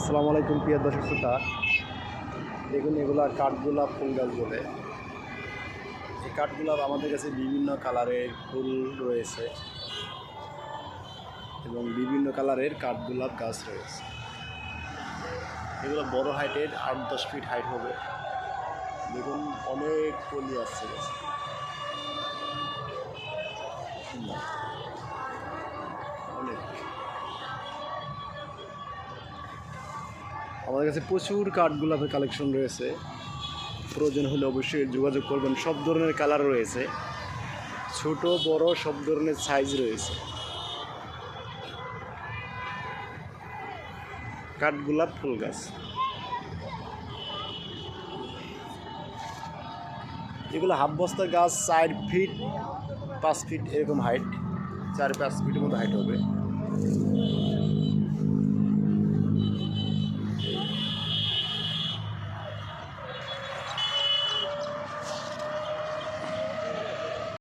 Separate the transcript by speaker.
Speaker 1: আসসালামু আলাইকুম প্রিয় দর্শক শ্রোতা। দেখুন এগুলা কাঠগোলাপ ফুল গাছ বলে। এই কাঠগোলাপ আমাদের কাছে বিভিন্ন কালারের ফুল রয়েছে এবং বিভিন্ন কালারের কাঠগোলাপ গাছ রয়েছে। এগুলো বড় হাইটের 8-10 ফিট হাইট হবে। দেখুন অনেক কলি আসছে গাছে। অনেক আমাদের কাছে প্রচুর কাঠগোলাপের কালেকশন রয়েছে। প্রয়োজন হলে অবশ্যই যোগাযোগ করবেন। সব ধরনের কালার রয়েছে, ছোট বড় সব ধরনের সাইজ রয়েছে। কাঠগোলাপ ফুল গাছ এগুলো হাফ বস্তার গাছ, 4 ফিট 5 ফিট এরকম হাইট, 4-5 ফিটের মতো হাইট হবে।